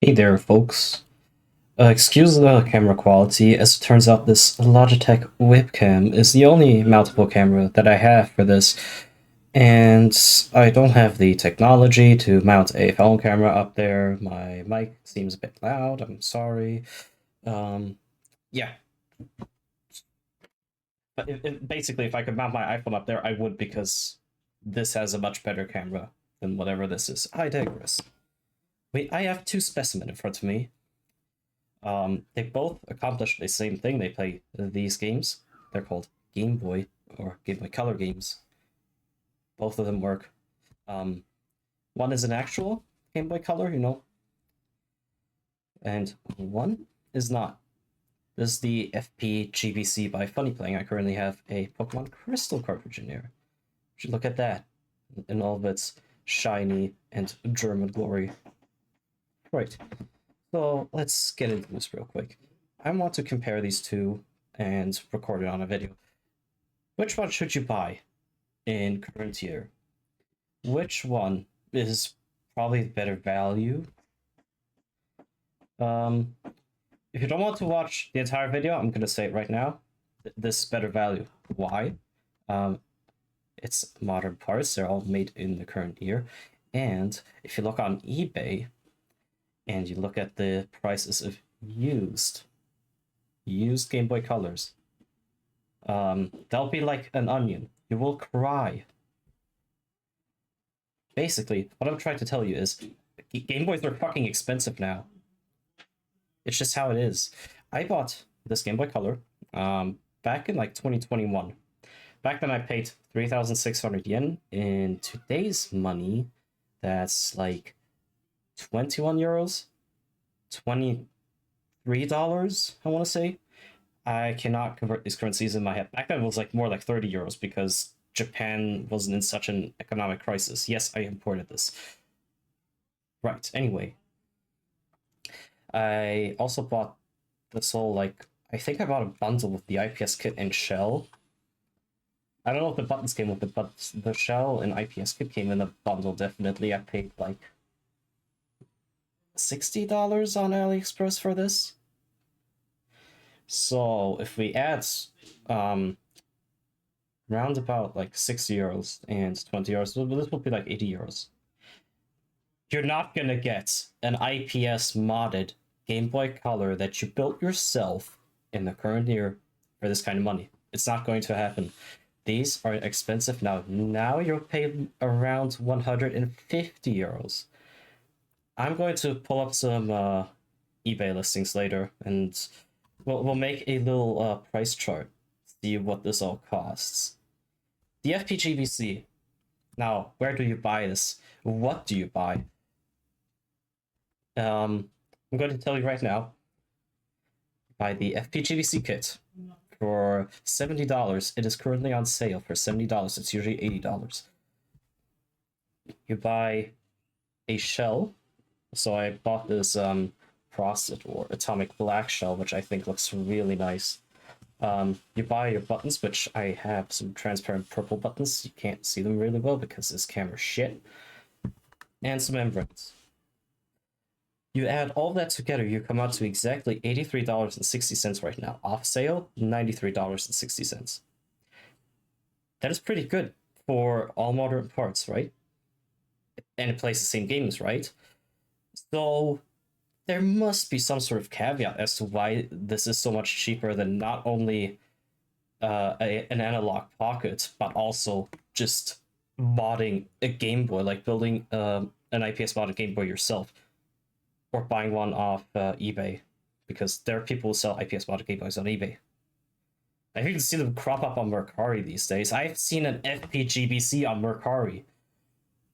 Hey there, folks. Excuse the camera quality, as it turns out this Logitech webcam is the only mountable camera that I have for this, and I don't have the technology to mount a phone camera up there. My mic seems a bit loud, I'm sorry. Yeah. But basically, if I could mount my iPhone up there, I would, because this has a much better camera than whatever this is. I digress. Wait, I have two specimens in front of me. They both accomplish the same thing. They play these games. They're called Game Boy or Game Boy Color games. Both of them work. Um, one is an actual Game Boy Color, and one is not. This is the FPGBC by Funny Playing. I currently have a Pokemon Crystal cartridge in here. You should look at that in all of its shiny and German glory. Right. So let's get into this real quick. I want to compare these two and record it on a video. Which one should you buy in current year? Which one is probably better value? If you don't want to watch the entire video, I'm gonna say it right now. This is better value. Why? It's modern parts. They're all made in the current year. And if you look on eBay and you look at the prices of used Game Boy Colors, they'll be like an onion. You will cry. Basically, what I'm trying to tell you is Game Boys are fucking expensive now. It's just how it is. I bought this Game Boy Color back in like 2021. Back then I paid 3,600 yen. In today's money, that's like 21 euros, $23, I want to say. I cannot convert these currencies in my head. Back then it was like more like 30 euros because Japan wasn't in such an economic crisis. Yes, I imported this. Right, anyway. I also bought this whole, I think I bought a bundle with the IPS kit and shell. I don't know if the buttons came with it, but the shell and IPS kit came in a bundle, definitely. I paid like $60 on AliExpress for this. So if we add round about like 60 euros and 20 euros, this will be like 80 euros. You're not gonna get an IPS modded Game Boy Color that you built yourself in the current year for this kind of money. It's not going to happen. These are expensive now. Now you're paying around 150 euros. I'm going to pull up some eBay listings later, and we'll make a little price chart, see what this all costs. The FPGBC. Now, where do you buy this? What do you buy? I'm going to tell you right now. Buy the FPGBC kit for $70. It is currently on sale for $70. It's usually $80. You buy a shell. So I bought this frosted or atomic black shell, which I think looks really nice. You buy your buttons, which I have some transparent purple buttons. You can't see them really well because this camera's shit. And some membranes. You add all that together, you come out to exactly $83.60 right now. Off sale, $93.60. That is pretty good for all modern parts, right? And it plays the same games, right? So there must be some sort of caveat as to why this is so much cheaper than not only an analog pocket, but also just modding a Game Boy, like building an IPS modded Game Boy yourself, or buying one off eBay, because there are people who sell IPS modded Game Boys on eBay. I even see them crop up on Mercari these days. I've seen an FPGBC on Mercari.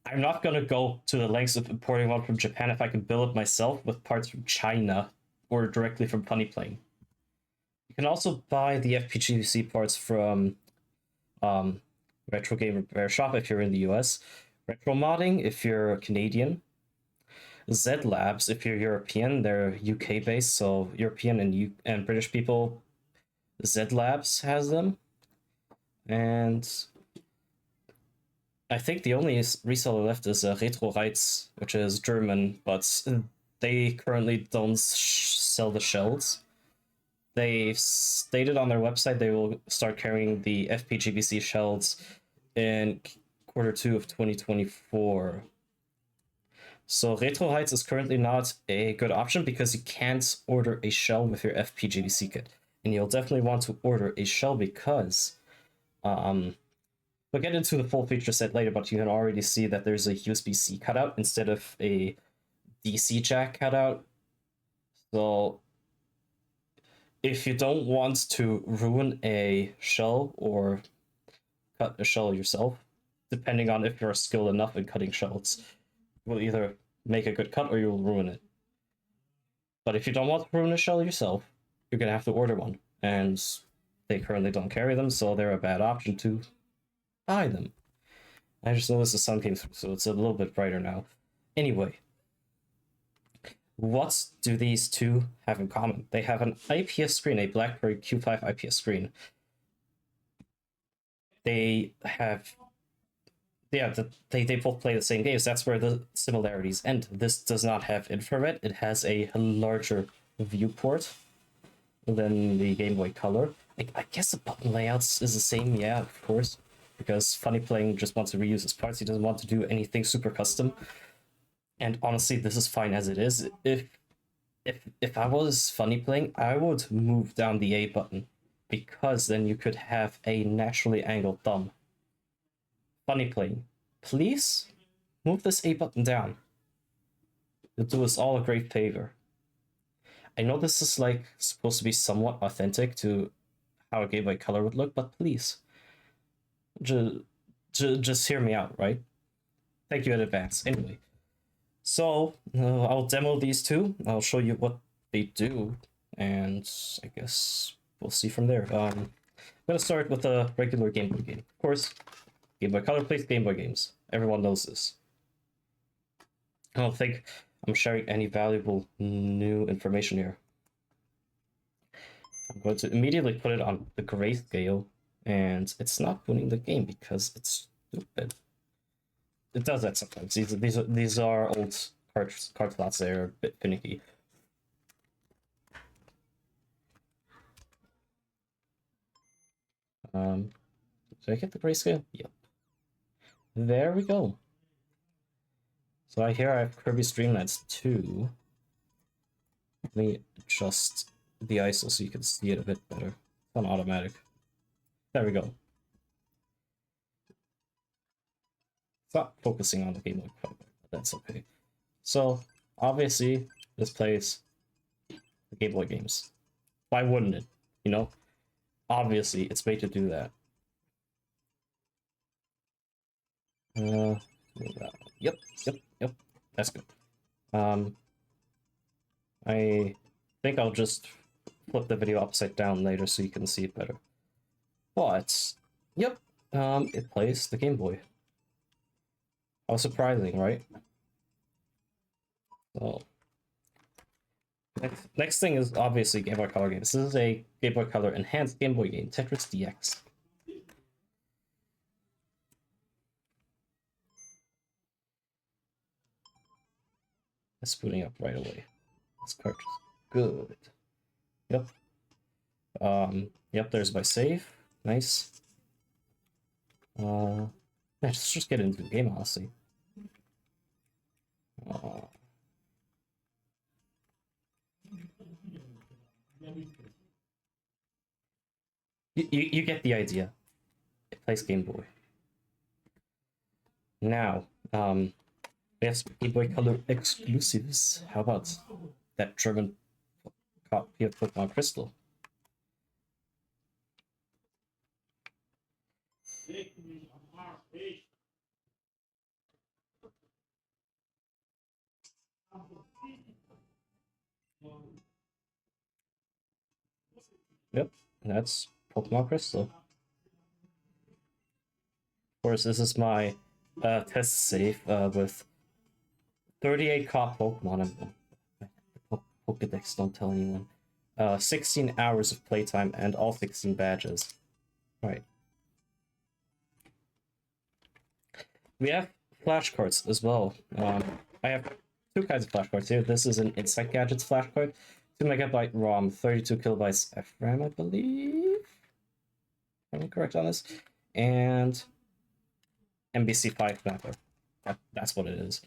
I'm not gonna go to the lengths of importing one from Japan if I can build it myself with parts from China or directly from Funny Playing. You can also buy the FPGC parts from Retro Game Repair Shop if you're in the US, Retro Modding if you're Canadian, Z Labs if you're European. They're UK based, so European and British people. Z Labs has them, and I think the only reseller left is Retro Rights, which is German, but they currently don't sell the shells. They stated on their website they will start carrying the FPGBC shells in Q2 of 2024. So Retro Heights is currently not a good option because you can't order a shell with your FPGBC kit. And you'll definitely want to order a shell because we'll get into the full feature set later, but you can already see that there's a USB-C cutout instead of a DC jack cutout. So if you don't want to ruin a shell or cut a shell yourself, depending on if you're skilled enough in cutting shells, will either make a good cut or you'll ruin it. But if you don't want to ruin a shell yourself, you're gonna have to order one, and they currently don't carry them, so they're a bad option to buy them. I just noticed the sun came through, so it's a little bit brighter now. Anyway, what do these two have in common? They have an IPS screen, a BlackBerry Q5 IPS screen. They have, yeah, they both play the same games. That's where the similarities end. This does not have infrared. It has a larger viewport than the Game Boy Color. I guess the button layouts is the same, yeah, of course, because Funny Playing just wants to reuse his parts. He doesn't want to do anything super custom. And honestly, this is fine as it is. If I was Funny Playing, I would move down the A button, because then you could have a naturally angled thumb. Funny Playing, please move this A button down. It'll do us all a great favor. I know this is like supposed to be somewhat authentic to how a Game Boy Color would look, but please, just hear me out, right? Thank you in advance. Anyway, so I'll demo these two. I'll show you what they do, and I guess we'll see from there. I'm gonna start with a regular Game Boy game. Of course, Game Boy Color plays Game Boy games. Everyone knows this. I don't think I'm sharing any valuable new information here. I'm going to immediately put it on the grayscale, and it's not winning the game because it's stupid. It does that sometimes. These are old card slots. They're a bit finicky. Did I get the grayscale? Yep. There we go. So here I have Kirby's Dream Lands 2. Let me adjust the ISO so you can see it a bit better. It's on automatic. There we go. It's not focusing on the Game Boy Color, but that's okay. So obviously this plays the Game Boy games. Why wouldn't it? You know? Obviously it's made to do that. Yep. That's good. I think I'll just flip the video upside down later so you can see it better. But yep, it plays the Game Boy. How surprising, right? So next thing is obviously Game Boy Color games. This is a Game Boy Color enhanced Game Boy game, Tetris DX. It's booting up right away. This cartridge is good. Yep. Yep, there's my save. Nice. Yeah, just get into the game, honestly. You get the idea. It plays Game Boy. Now, we have some Game Boy Color exclusives. How about that German copy of Pokemon Crystal? Yep, that's Pokemon Crystal. Of course, this is my test save with 38 caught Pokemon. Pokedex, don't tell anyone. 16 hours of playtime and all 16 badges. Right. We have flashcards as well. I have two kinds of flashcards here. This is an Inside Gadgets flashcard, 2 MB ROM, 32 KB FRAM, I believe. Am I correct on this? And MBC5 mapper. That's what it is.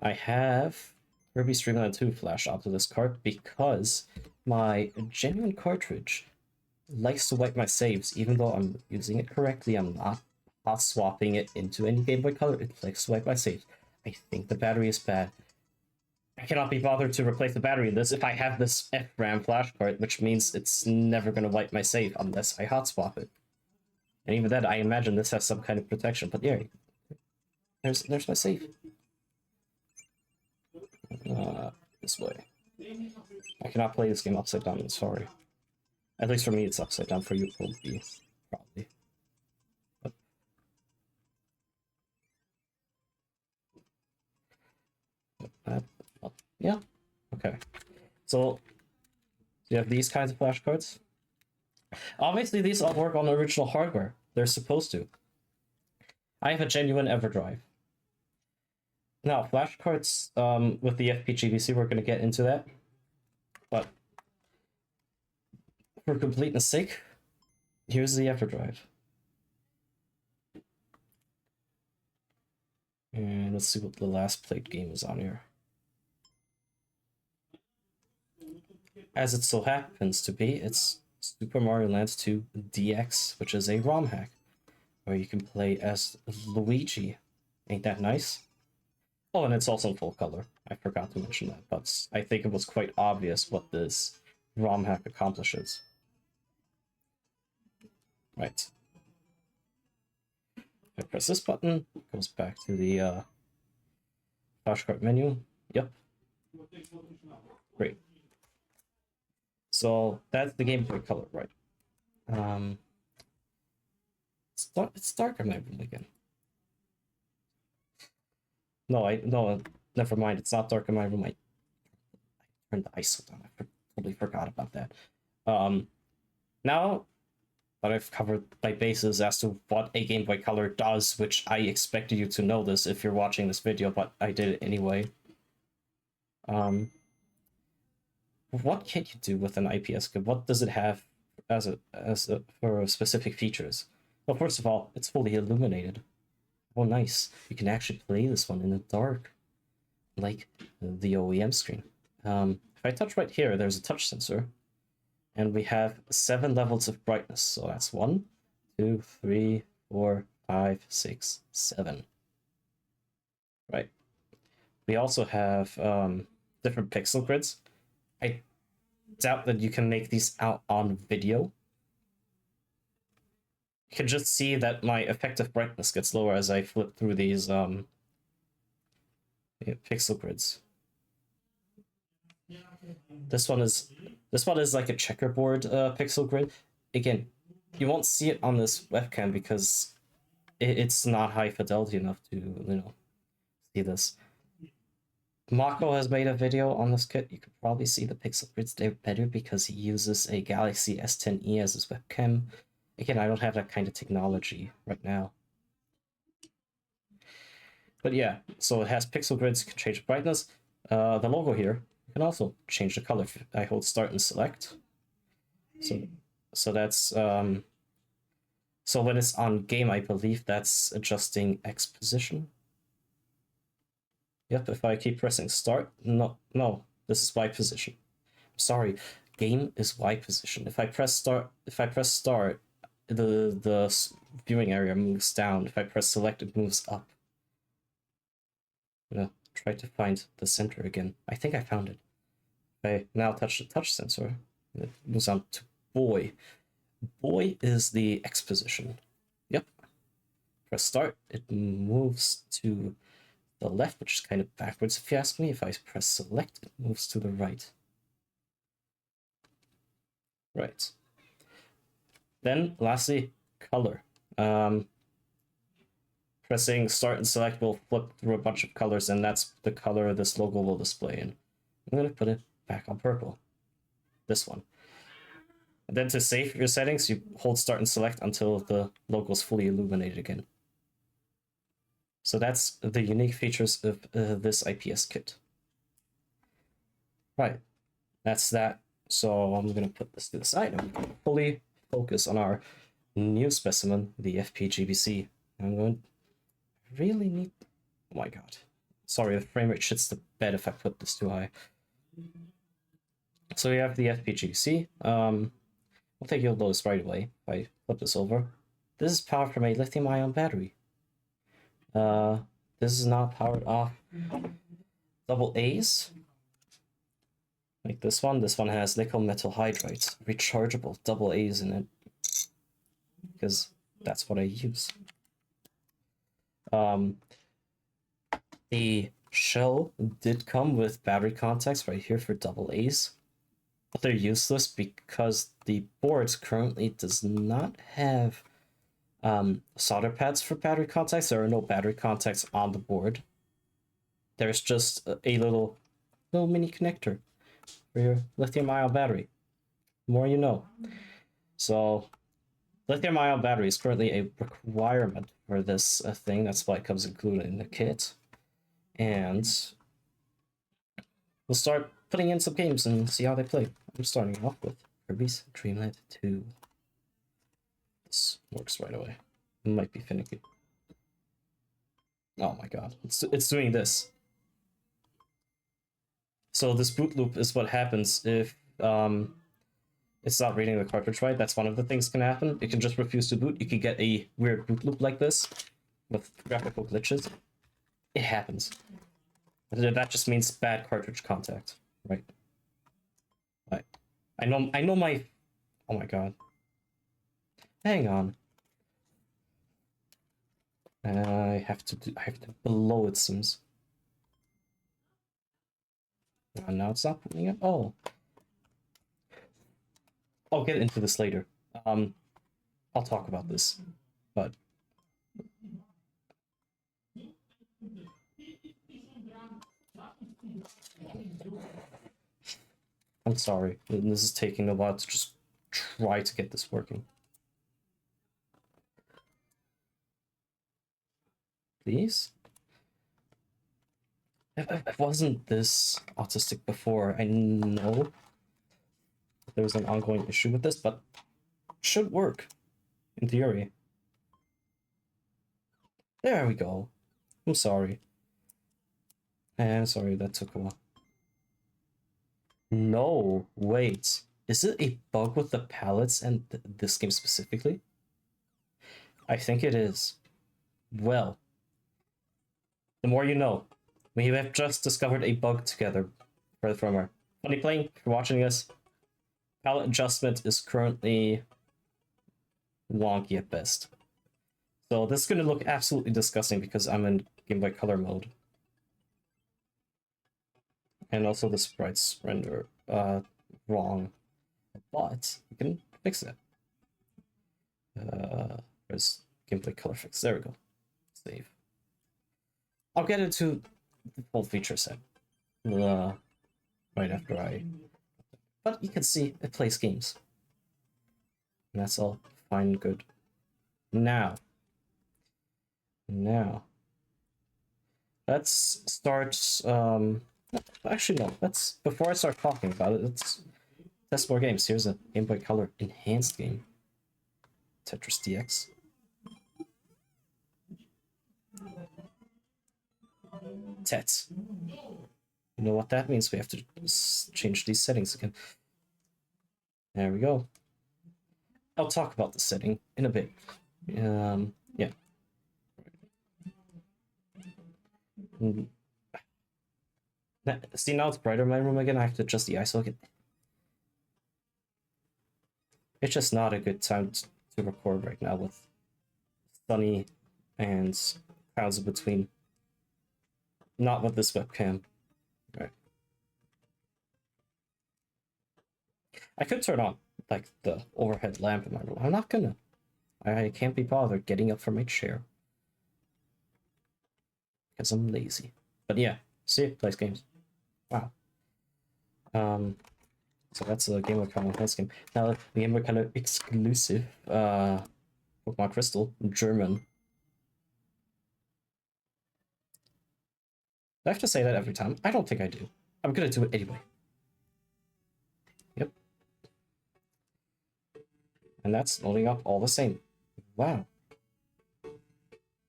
I have Kirby Streamland 2 flash onto this card because my genuine cartridge likes to wipe my saves, even though I'm using it correctly. I'm not hot swapping it into any Game Boy Color. It likes to wipe my saves. I think the battery is bad. I cannot be bothered to replace the battery in this if I have this FRAM flash card, which means it's never going to wipe my save unless I hot swap it. And even then, I imagine this has some kind of protection. But yeah, there's my save. This way. I cannot play this game upside down, I'm sorry. At least for me, it's upside down. For you, it will be, probably. Yeah, okay. So, you have these kinds of flashcards. Obviously, these all work on original hardware. They're supposed to. I have a genuine EverDrive. Now, flashcards with the FPGBC, we're going to get into that. But for completeness sake, here's the EverDrive. And let's see what the last played game is on here. As it so happens to be, it's Super Mario Land 2 DX, which is a ROM hack, where you can play as Luigi. Ain't that nice? Oh, and it's also in full color. I forgot to mention that, but I think it was quite obvious what this ROM hack accomplishes. Right. I press this button, it goes back to the flashcard menu. Yep. Great. So that's the Game Boy Color, right? It's dark in my room again. No, never mind. It's not dark in my room. I turned the ISO down. I totally forgot about that. Now that I've covered my bases as to what a Game Boy Color does, which I expected you to know this if you're watching this video, but I did it anyway. What can you do with an IPS card? What does it have for specific features? Well, first of all, it's fully illuminated. Oh, nice. You can actually play this one in the dark, like the OEM screen. If I touch right here, there's a touch sensor, and we have 7 levels of brightness. So that's 1, 2, 3, 4, 5, 6, 7. Right. We also have different pixel grids. I doubt that you can make these out on video. You can just see that my effective brightness gets lower as I flip through these pixel grids. This one is like a checkerboard pixel grid. Again, you won't see it on this webcam because it's not high fidelity enough to see this. Mako has made a video on this kit. You could probably see the pixel grids there better because he uses a Galaxy S10e as his webcam. Again, I don't have that kind of technology right now. But yeah, so it has pixel grids, you can change the brightness. The logo here, you can also change the color. I hold start and select. So that's so when it's on game, I believe that's adjusting X position. Yep, if I keep pressing start, no, this is Y position. Sorry, game is Y position. If I press start, the viewing area moves down. If I press select, it moves up. I'm gonna try to find the center again. I think I found it. If I now touch the touch sensor, it moves on to boy. Boy is the X position. Yep. Press start, it moves to the left, which is kind of backwards if you ask me. If I press select, it moves to the right. Right. Then lastly, color. Pressing start and select will flip through a bunch of colors, and that's the color this logo will display in. I'm going to put it back on purple. This one. And then to save your settings, you hold start and select until the logo is fully illuminated again. So that's the unique features of this IPS kit. Right, that's that. So I'm gonna put this to the side and we can fully focus on our new specimen, the FPGBC. I'm going to really need. Oh my god. Sorry, the frame rate shits the bed if I put this too high. So we have the FPGBC. I'll take you'll notice right away if I flip this over. This is powered from a lithium-ion battery. This is now powered off double A's. Like this one. This one has nickel metal hydride, rechargeable double A's in it. Because that's what I use. The shell did come with battery contacts right here for double A's, but they're useless because the board currently does not have solder pads for battery contacts. There are no battery contacts on the board. There's just a little mini connector for your lithium-ion battery. The more you know. So lithium-ion battery is currently a requirement for this thing. That's why it comes included in the kit. And we'll start putting in some games and see how they play. I'm starting off with Kirby's Dream Land 2. This works right away. It might be finicky. Oh my god, it's doing this. So this boot loop is what happens if it's not reading the cartridge right. That's one of the things can happen. It can just refuse to boot. You can get a weird boot loop like this with graphical glitches. It happens. That just means bad cartridge contact, right? Right. I know my. Oh my god. Hang on. I have to blow it seems. Now it's not putting it. Oh. I'll get into this later. I'll talk about this, but. I'm sorry, this is taking a while to just try to get this working. Please? I wasn't this autistic before. I know there was an ongoing issue with this, but it should work, in theory. There we go. I'm sorry. I'm sorry, that took a while. No, wait. Is it a bug with the palettes and this game specifically? I think it is. Well, the more you know. We have just discovered a bug together for the firmware. Funny Plane, if you're watching this, palette adjustment is currently wonky at best. So this is going to look absolutely disgusting because I'm in Game Boy Color mode. And also the sprites render wrong, but we can fix it. There's gameplay color fix. There we go. Save. I'll get into the full feature set right after I. But you can see it plays games, and that's all fine and good. Now, let's start. Actually, no. Let's before I start talking about it, let's test more games. Here's a Game Boy Color enhanced game, Tetris DX. Tets. You know what that means? We have to change these settings again. There we go. I'll talk about the setting in a bit. Yeah. See, now it's brighter in my room again. I have to adjust the ISO again. It's just not a good time to record right now with sunny and clouds in between. Not with this webcam. Right. I could turn on like the overhead lamp in my room. I'm not gonna. I can't be bothered getting up from my chair because I'm lazy. But yeah, see, plays games. Wow. So that's a Game Boy Color enhanced game. Now the Game Boy Color exclusive Pokemon Crystal, German. I have to say that every time? I don't think I do. I'm gonna do it anyway. Yep. And that's loading up all the same. Wow.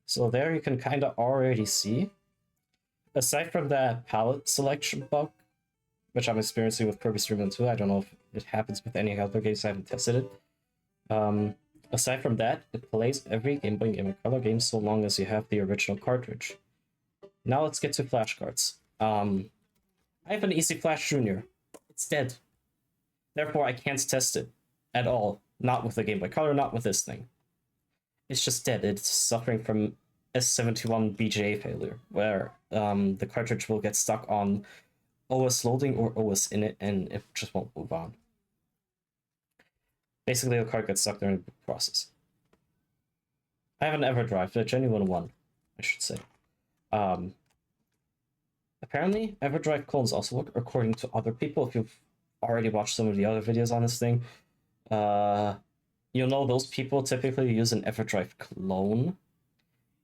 So there you can kind of already see, aside from that palette selection bug, which I'm experiencing with Kirby Stream 2, I don't know if it happens with any other games, I haven't tested it. Aside from that, it plays every Game Boy and Game Boy Color game so long as you have the original cartridge. Now let's get to flashcards. I have an Easy Flash Junior. It's dead. Therefore, I can't test it at all. Not with the Game Boy Color, not with this thing. It's just dead. It's suffering from S71 BGA failure, where the cartridge will get stuck on OS loading or OS init, and it just won't move on. Basically, the card gets stuck during the process. I have an EverDrive, the genuine one, I should say. Apparently, EverDrive clones also work, according to other people. If you've already watched some of the other videos on this thing, you'll know those people typically use an EverDrive clone,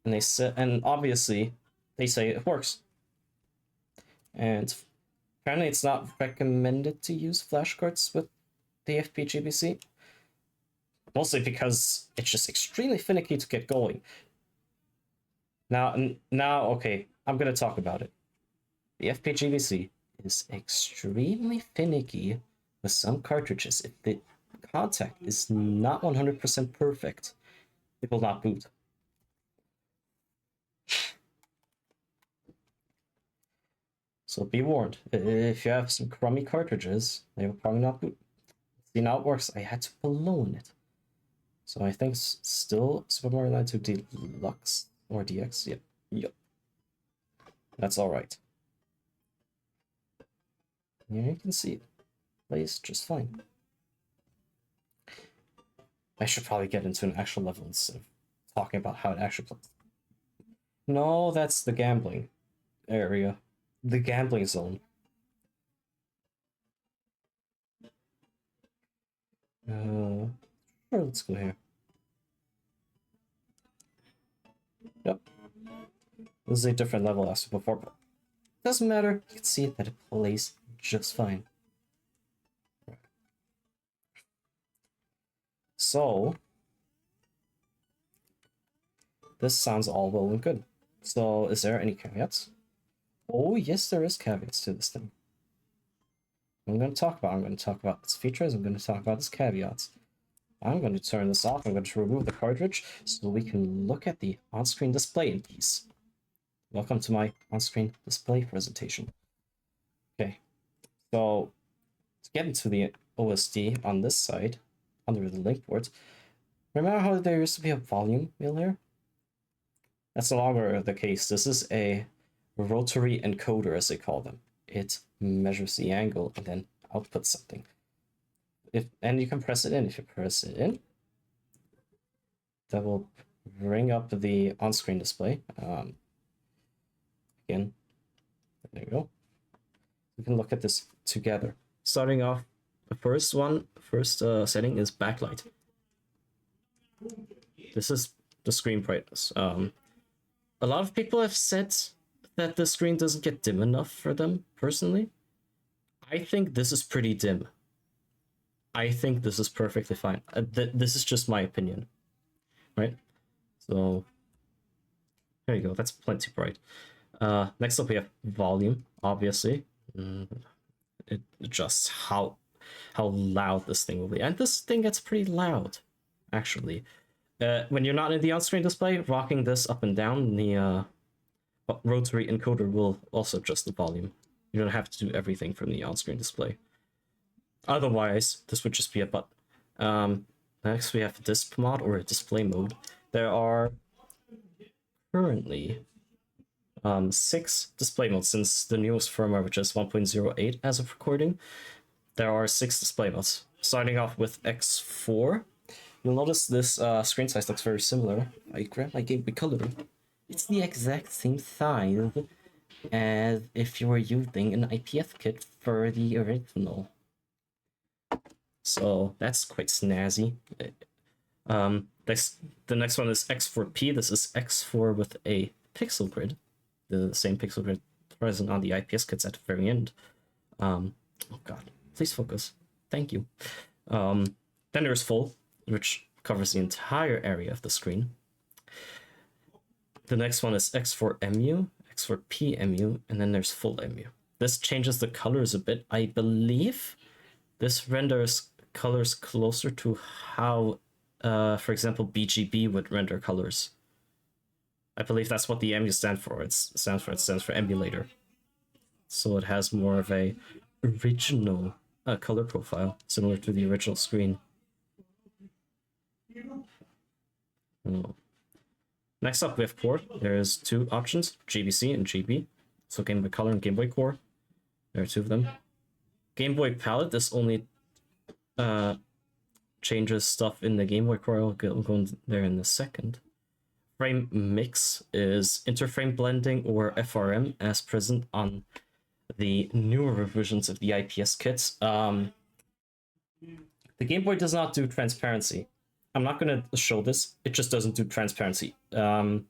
and they say, and obviously, they say it works. And apparently, it's not recommended to use flashcards with the FPGBC. Mostly because it's just extremely finicky to get going. Now, okay, I'm gonna talk about it. The FPGBC is extremely finicky with some cartridges. If the contact is not 100% perfect, it will not boot. So be warned, if you have some crummy cartridges, they will probably not boot. See, now it works. I had to balloon it. So I think still Super Mario Land 2 Deluxe or DX. Yep. Yep. That's alright. Here you can see it plays just fine. I should probably get into an actual level instead of talking about how it actually plays. No, that's the gambling area. The gambling zone. Sure, let's go here. Yep. This is a different level as before, but it doesn't matter. You can see that it plays just fine. So, this sounds all well and good. So, is there any caveats? Oh, yes, there is caveats to this thing. I'm going to talk about its features, I'm going to talk about its caveats. I'm going to turn this off, I'm going to remove the cartridge so we can look at the on-screen display in peace. Welcome to my on-screen display presentation. Okay, so to get into the OSD on this side, under the link port, remember how there used to be a volume wheel here? That's no longer the case. This is a rotary encoder, as they call them. It measures the angle and then outputs something. And you can press it in. If you press it in, that will bring up the on-screen display. Again, there you go. We can look at this together. Starting off, the first setting is backlight. This is the screen brightness. A lot of people have said that the screen doesn't get dim enough for them, personally. I think this is pretty dim. I think this is perfectly fine. This is just my opinion, right? So, there you go. That's plenty bright. Next up, we have volume, obviously. It adjusts how loud this thing will be. And this thing gets pretty loud, actually. When you're not in the on-screen display, rocking this up and down, the rotary encoder will also adjust the volume. You don't have to do everything from the on-screen display. Otherwise, this would just be a button. Next, we have disp mod or display mode. There are currently 6 display modes since the newest firmware, which is 1.08 as of recording. There are 6 display modes. Starting off with X4, you'll notice this screen size looks very similar. I grab my Game Boy Color. It's the exact same size as if you were using an IPS kit for the original. So that's quite snazzy. The next one is X4P. This is X4 with a pixel grid, the same pixel grid present on the IPS kits at the very end. Oh god, please focus. Thank you. Then there's full, which covers the entire area of the screen. The next one is X4MU, X4PMU, and then there's full MU. This changes the colors a bit. I believe this renders colors closer to how, for example, BGB would render colors. I believe that's what the MU stands for. It stands for emulator. So it has more of a original color profile, similar to the original screen. Oh. Next up, we have core. There's two options, GBC and GB. So Game Boy Color and Game Boy Core. There are two of them. Game Boy Palette, this only changes stuff in the Game Boy Core. I'll go there in a second. Frame Mix is interframe blending or FRM as present on the newer revisions of the IPS kits. The Game Boy does not do transparency. I'm not going to show this, it just doesn't do transparency. At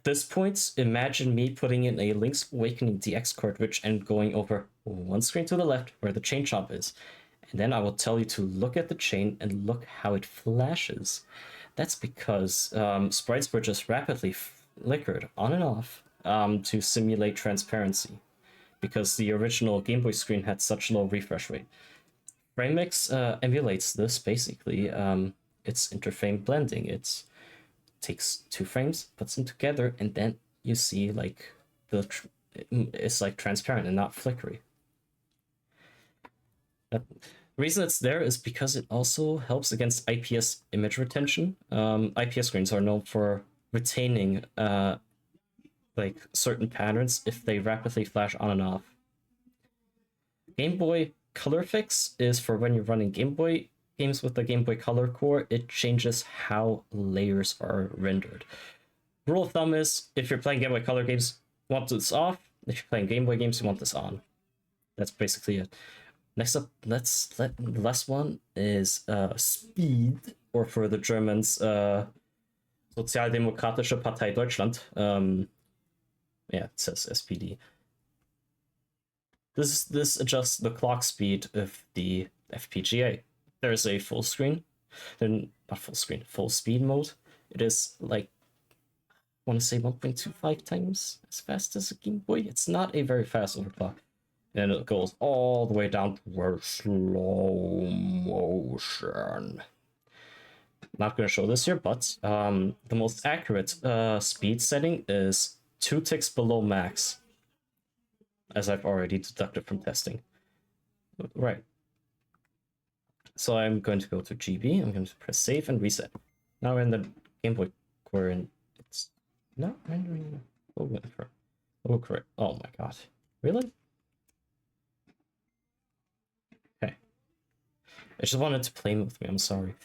this point, imagine me putting in a Link's Awakening DX cartridge and going over one screen to the left where the chain chomp is. And then I will tell you to look at the chain and look how it flashes. That's because sprites were just rapidly flickered on and off to simulate transparency, because the original Game Boy screen had such low refresh rate. FrameMix emulates this basically. It's interframe blending. It takes two frames, puts them together, and then you see like it's like transparent and not flickery. The reason it's there is because it also helps against IPS image retention. IPS screens are known for retaining like certain patterns if they rapidly flash on and off. Game Boy Color Fix is for when you're running Game Boy games with the Game Boy Color core. It changes how layers are rendered. Rule of thumb is, if you're playing Game Boy Color games, you want this off. If you're playing Game Boy games, you want this on. That's basically it. Next up, the last one is Speed, or for the Germans, Sozialdemokratische Partei Deutschland. Yeah, it says SPD. This adjusts the clock speed of the FPGA. There's a full screen, then not full screen, full speed mode. It is like, I want to say 1.25 times as fast as a Game Boy. It's not a very fast overclock. And it goes all the way down to slow motion. Not going to show this here, but the most accurate speed setting is 2 ticks below max, as I've already deducted from testing. Right. So I'm going to go to GB, I'm going to press save and reset. Now we're in the Game Boy Core and it's not rendering. Oh, correct. Oh my god. Really? Okay. I just wanted to play with me, I'm sorry.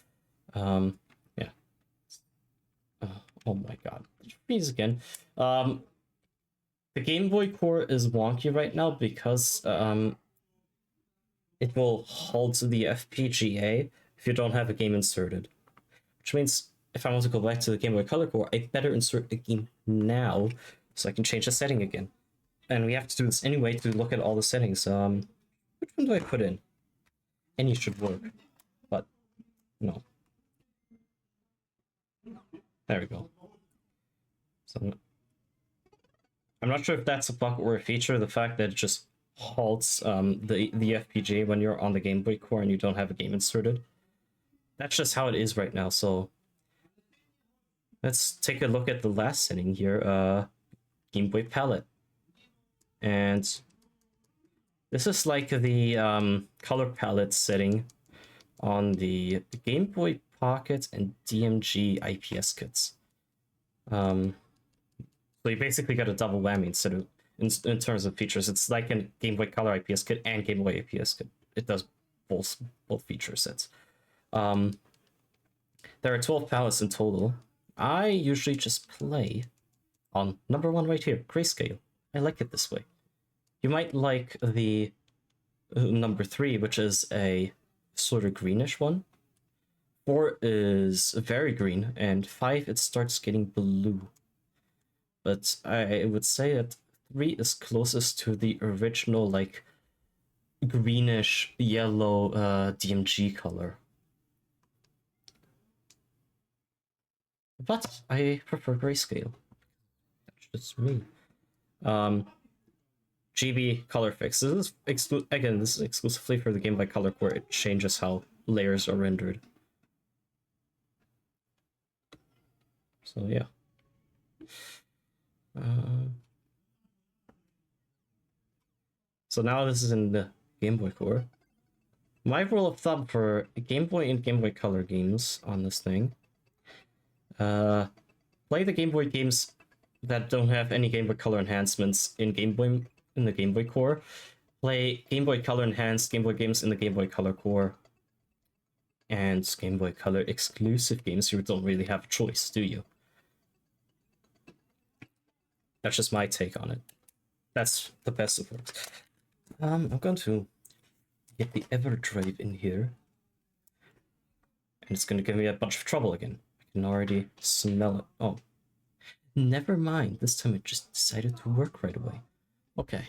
Yeah. Oh my god. Freeze again. The Game Boy Core is wonky right now because it will halt the FPGA if you don't have a game inserted. Which means if I want to go back to the Game Boy Color core, I better insert the game now so I can change the setting again. And we have to do this anyway to look at all the settings. Which one do I put in? Any should work, but no. There we go. So I'm not sure if that's a bug or a feature, the fact that it just halts the FPGA when you're on the Game Boy core and you don't have a game inserted. That's just how it is right now. So let's take a look at the last setting here, Game Boy Palette. And this is like the color palette setting on the Game Boy Pocket and DMG IPS kits. So you basically got a double whammy instead of in terms of features. It's like a Game Boy Color IPS kit and Game Boy IPS kit. It does both feature sets. There are 12 palettes in total. I usually just play on number 1 right here, Grayscale. I like it this way. You might like the number 3, which is a sort of greenish one. 4 is very green, and 5 it starts getting blue. But I would say that 3 is closest to the original, like, greenish yellow DMG color. But I prefer grayscale. That's just me. GB color fix. This is again, this is exclusively for the Game Boy Color where it changes how layers are rendered. So yeah. So now this is in the Game Boy Core. My rule of thumb for Game Boy and Game Boy Color games on this thing: play the Game Boy games that don't have any Game Boy Color enhancements in the Game Boy Core. Play Game Boy Color enhanced Game Boy games in the Game Boy Color Core. And Game Boy Color exclusive games, you don't really have a choice, do you? That's just my take on it. That's the best of it. I'm going to get the EverDrive in here. And it's going to give me a bunch of trouble again. I can already smell it. Oh. Never mind. This time it just decided to work right away. Okay.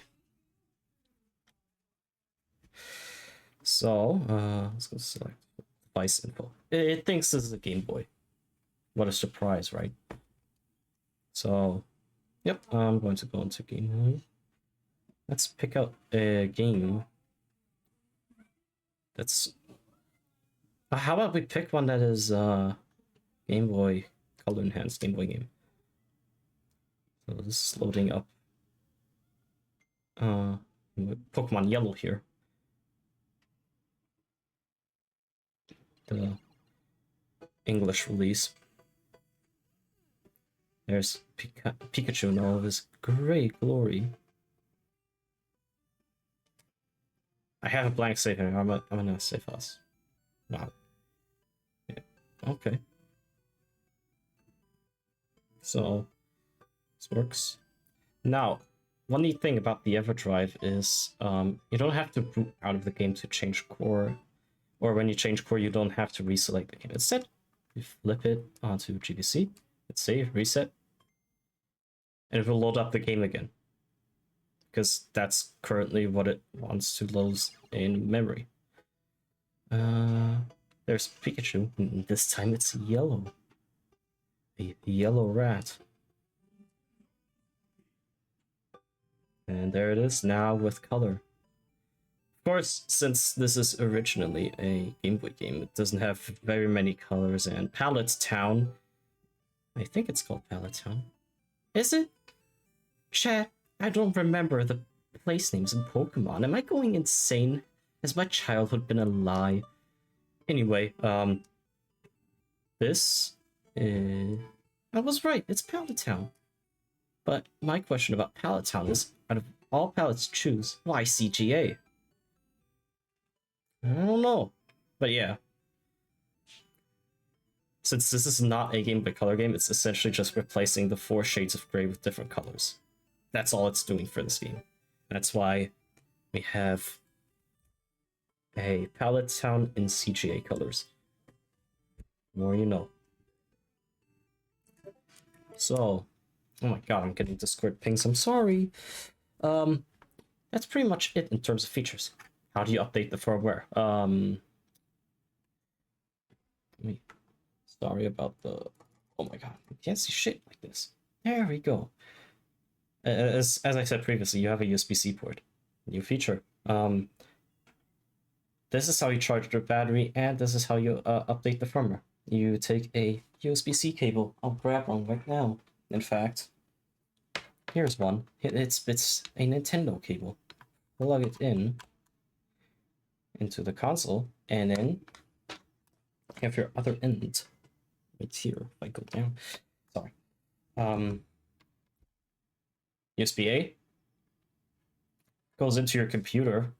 So, let's go select device info. It thinks this is a Game Boy. What a surprise, right? So, yep, I'm going to go into Game Boy. Let's pick out a game that's... how about we pick one that is Game Boy Color Enhanced Game Boy game. So this is loading up Pokemon Yellow here. The English release. There's Pikachu in all of his great glory. I have a blank save here. I'm gonna save us. Wow. Yeah. Okay. So this works. Now, one neat thing about the EverDrive is you don't have to boot out of the game to change core, or when you change core, you don't have to reselect the game. Instead, you flip it onto GBC, hit save, reset, and it will load up the game again, because that's currently what it wants to load in memory. There's Pikachu. This time it's yellow. A yellow rat. And there it is now with color. Of course, since this is originally a Game Boy game, it doesn't have very many colors, and Palette Town, I think it's called Palette Town. Is it? Chat, I don't remember the place names in Pokemon. Am I going insane? Has my childhood been a lie? Anyway, this is... I was right, it's Palette Town. But my question about Palette Town is, out of all palettes to choose, why CGA? I don't know. But yeah. Since this is not a Game Boy Color game, it's essentially just replacing the 4 shades of gray with different colors. That's all it's doing for this game. That's why we have a Palette Town in CGA colors. More you know. So, oh my god, I'm getting Discord pings, I'm sorry. That's pretty much it in terms of features. How do you update the firmware? Sorry about the... oh my god, I can't see shit like this. There we go. As I said previously, you have a USB-C port. New feature. This is how you charge the battery, and this is how you update the firmware. You take a USB-C cable. I'll grab one right now. In fact, here's one. It's a Nintendo cable. Plug it in into the console, and then you have your other end right here. If I go down, sorry. USB-A goes into your computer.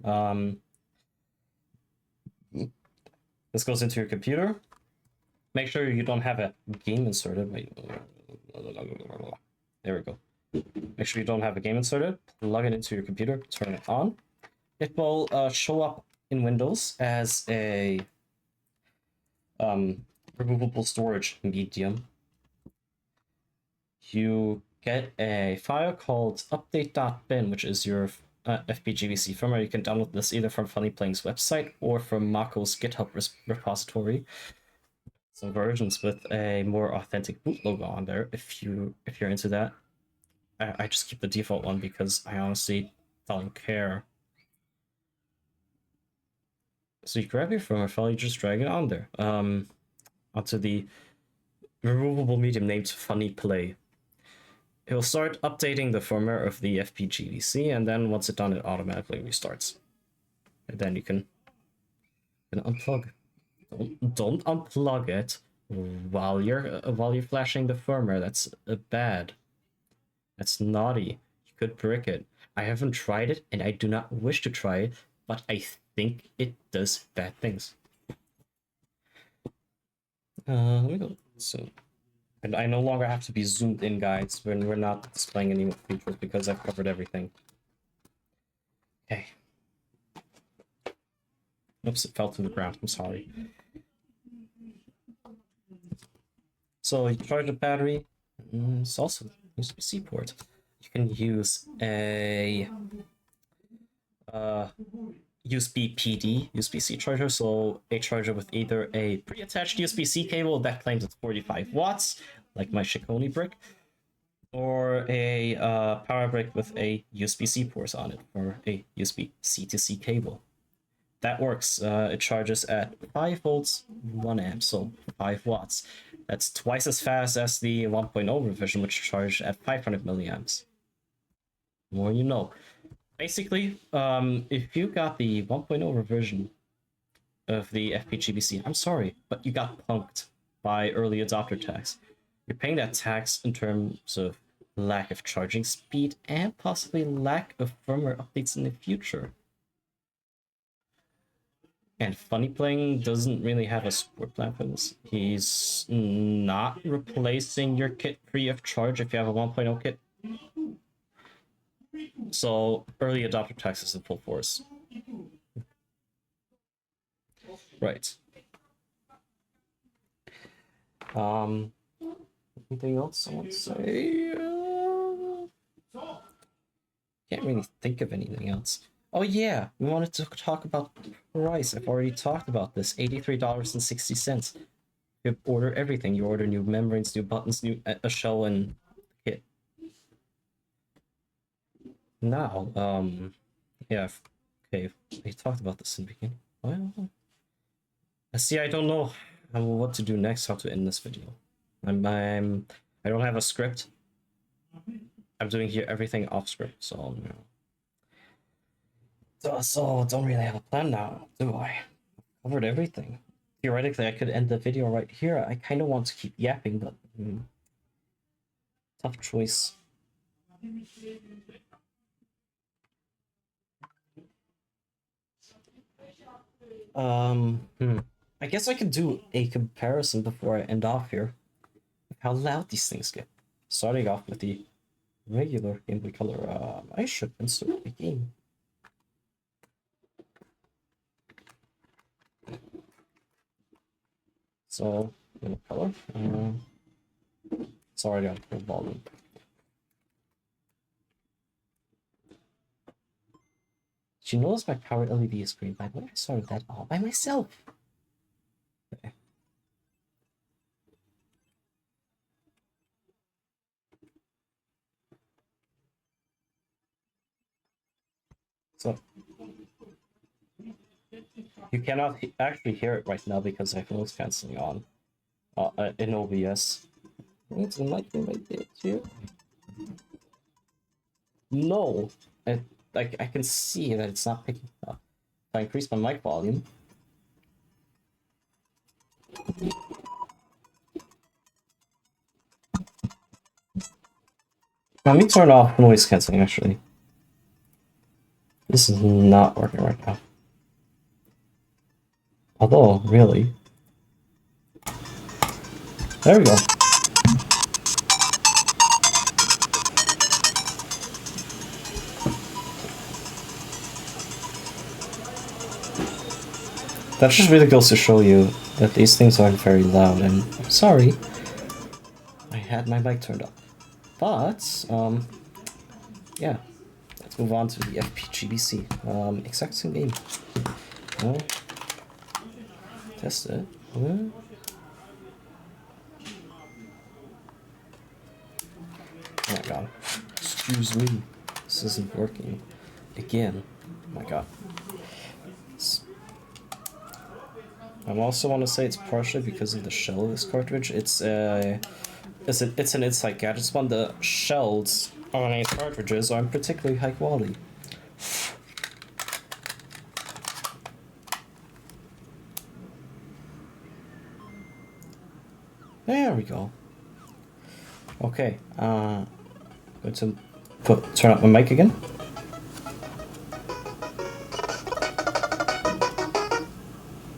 This goes into your computer. Make sure you don't have a game inserted. Wait. There we go. Make sure you don't have a game inserted. Plug it into your computer. Turn it on. It will show up in Windows as a removable storage medium. You get a file called update.bin, which is your FPGBC firmware. You can download this either from Funnyplaying's website or from Mako's GitHub repository. Some versions with a more authentic boot logo on there if you're into that. I just keep the default one because I honestly don't care. So you grab your firmware file, you just drag it on there, onto the removable medium named Funny Play. It will start updating the firmware of the FPGBC, and then once it's done, it automatically restarts. And then you can unplug. Don't unplug it while you're flashing the firmware. That's bad. That's naughty. You could brick it. I haven't tried it, and I do not wish to try it, but I think it does bad things. Let me go. So, and I no longer have to be zoomed in, guys, when we're not displaying any more features because I've covered everything. Okay. Oops, it fell to the ground. I'm sorry. So you charge the battery. It's also USB-C port. You can use a USB PD, USB-C charger, so a charger with either a pre-attached USB-C cable that claims it's 45 watts, like my Shikoni brick, or a power brick with a USB-C port on it, or a USB-C to C cable. That works. It charges at 5 volts, 1 amp, so 5 watts. That's twice as fast as the 1.0 revision, which charged at 500 milliamps. More you know. Basically, if you got the 1.0 revision of the FPGBC, I'm sorry, but you got punked by early adopter tax. You're paying that tax in terms of lack of charging speed and possibly lack of firmware updates in the future. And Funnyplaying doesn't really have a support plan for this. He's not replacing your kit free of charge if you have a 1.0 kit. So early adopter tax is in full force. Right. Anything else I want to say? Can't really think of anything else. Oh yeah, we wanted to talk about price. I've already talked about this. $83.60. You order everything. You order new membranes, new buttons, a shell, and kit. Now, yeah, okay. We talked about this in the beginning. Well, see, I don't know what to do next. How to end this video? I don't have a script. I'm doing here everything off script, so you know. So don't really have a plan now, do I? I've covered everything. Theoretically, I could end the video right here. I kind of want to keep yapping, but tough choice. I guess I could do a comparison before I end off here. How loud these things get. Starting off with the regular Game Boy Color. I should insert the game. So, in color, it's already on full volume. Did you notice my power LED is green? By the way, I started that all by myself. Okay. So, you cannot actually hear it right now because I have noise cancelling on in OBS. It's like here. No, I can see that it's not picking up. If I increase my mic volume. Let me turn off noise cancelling actually. This is not working right now. Although, really. There we go. That just really goes to show you that these things aren't very loud, and I'm sorry I had my mic turned off. But, yeah. Let's move on to the FPGBC. Exact same game. Test it. Oh my god. Excuse me. This isn't working. Again. Oh my god. I also want to say it's partially because of the shell of this cartridge. It's an Inside Gadgets one. The shells on these cartridges aren't particularly high quality. There we go. Okay, going to turn up my mic again.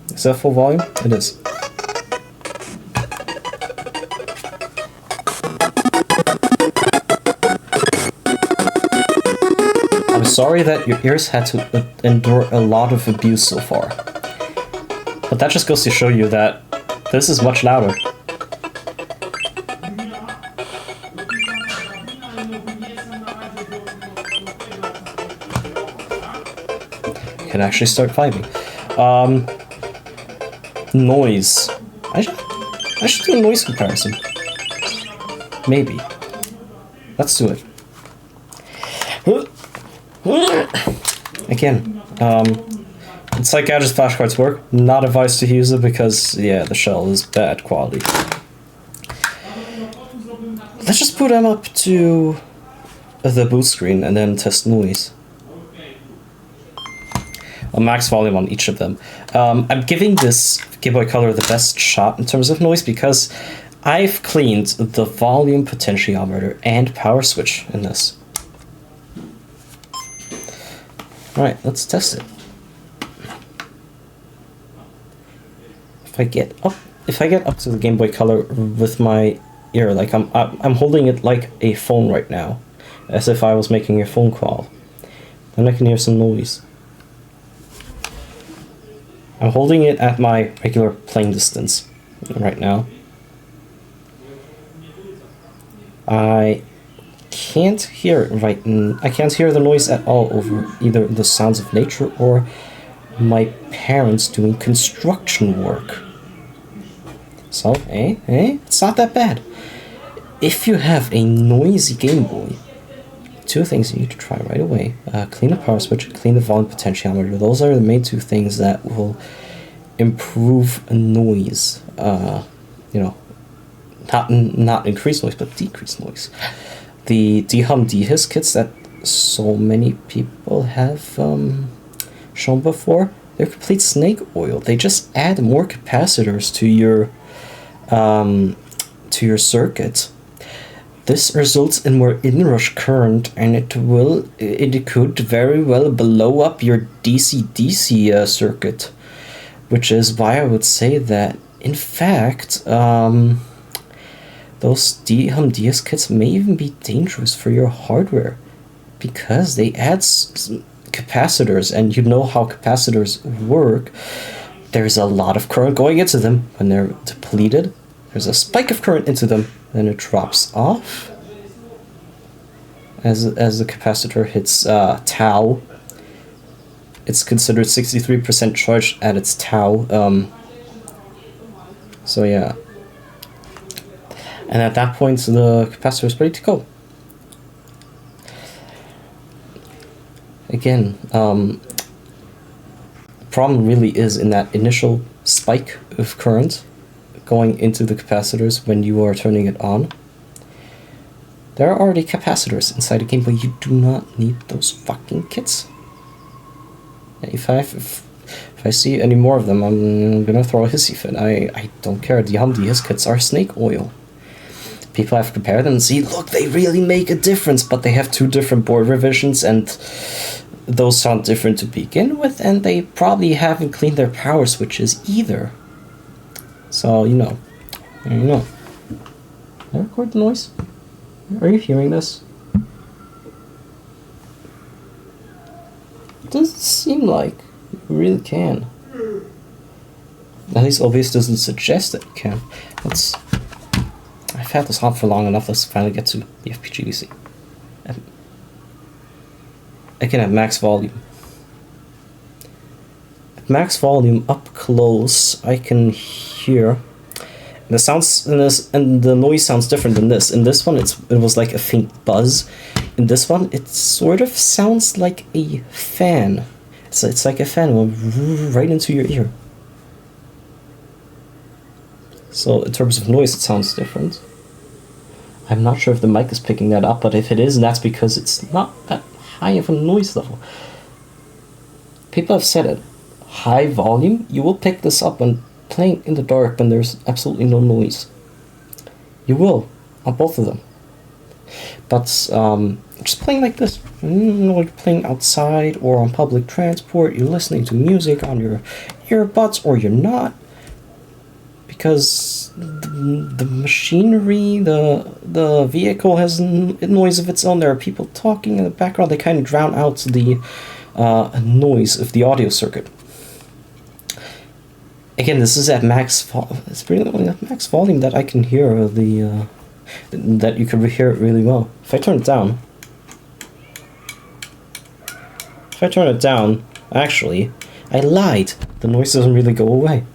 Is that full volume? It is. I'm sorry that your ears had to endure a lot of abuse so far. But that just goes to show you that this is much louder. Can actually start vibing. Noise. I should do a noise comparison. Maybe. Let's do it. Again, it's like Gadget's flashcards work. Not advised to use it because, yeah, the shell is bad quality. Let's just put them up to the boot screen and then test noise. A max volume on each of them. I'm giving this Game Boy Color the best shot in terms of noise because I've cleaned the volume potentiometer and power switch in this. Alright, let's test it. If I get up to the Game Boy Color with my ear, like I'm holding it like a phone right now, as if I was making a phone call, then I can hear some noise. I'm holding it at my regular playing distance right now. I can't hear it I can't hear the noise at all over either the sounds of nature or my parents doing construction work. So, it's not that bad. If you have a noisy Game Boy, two things you need to try right away. Clean the power switch, clean the volume potentiometer. Those are the main two things that will improve noise. You know, not increase noise, but decrease noise. The dehum dehiss kits that so many people have shown before, they're complete snake oil. They just add more capacitors to your circuit. This results in more inrush current, and it could very well blow up your DC-DC circuit, which is why I would say that, in fact, those dehum DS kits may even be dangerous for your hardware, because they add capacitors, and you know how capacitors work. There's a lot of current going into them. When they're depleted, there's a spike of current into them, then it drops off as the capacitor hits tau. It's considered 63% charged at its tau. So yeah, and at that point the capacitor is ready to go. Again, the problem really is in that initial spike of current going into the capacitors when you are turning it on. There are already capacitors inside a Game Boy. You do not need those fucking kits. If I see any more of them, I'm gonna throw a hissy fit. I don't care. The Humdi's kits are snake oil. People have compared them and see, look, they really make a difference, but they have two different board revisions, and those sound different to begin with, and they probably haven't cleaned their power switches either. So, you know. Did I record the noise? Are you hearing this? It doesn't seem like you really can. At least OBS doesn't suggest that you can. I I've had this on for long enough. Let's finally get to the FPGBC. I can have max volume. At max volume up close, I can hear. The sounds in this, and the noise sounds different than this. In this one, it was like a faint buzz. In this one, it sort of sounds like a fan. It's like a fan going right into your ear. So in terms of noise, it sounds different. I'm not sure if the mic is picking that up, but if it is, that's because it's not that high of a noise level. People have said it. High volume, you will pick this up when playing in the dark when there's absolutely no noise. You will, on both of them. But just playing like this, you're playing outside or on public transport, you're listening to music on your earbuds or you're not. Because the machinery, the vehicle has noise of its own. There are people talking in the background. They kind of drown out the noise of the audio circuit. Again, this is at max volume. It's really only at max volume that I can hear that you can hear it really well. If I turn it down, actually, I lied. The noise doesn't really go away.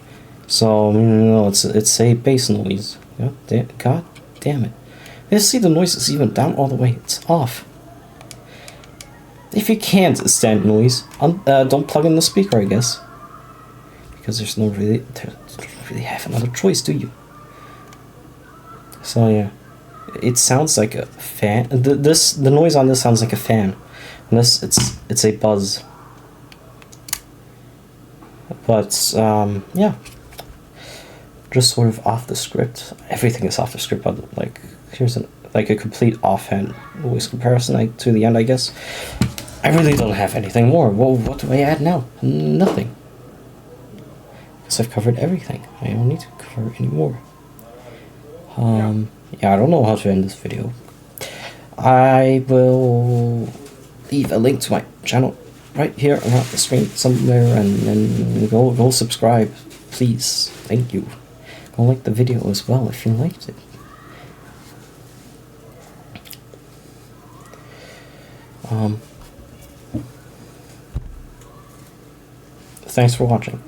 So, no, it's a bass noise. God damn it. You see, the noise is even down all the way. It's off. If you can't stand noise, don't plug in the speaker, I guess. Because there's not really have another choice, do you? So yeah, it sounds like a fan. The noise on this sounds like a fan. And this, it's a buzz. But yeah. Just sort of off the script. Everything is off the script, but like here's a complete offhand voice comparison to the end, I guess. I really don't have anything more. Well, what do I add now? Nothing. Because I've covered everything. I don't need to cover any more. Yeah, I don't know how to end this video. I will leave a link to my channel right here around the screen somewhere, and go subscribe, please. Thank you. Go like the video as well if you liked it. Thanks for watching.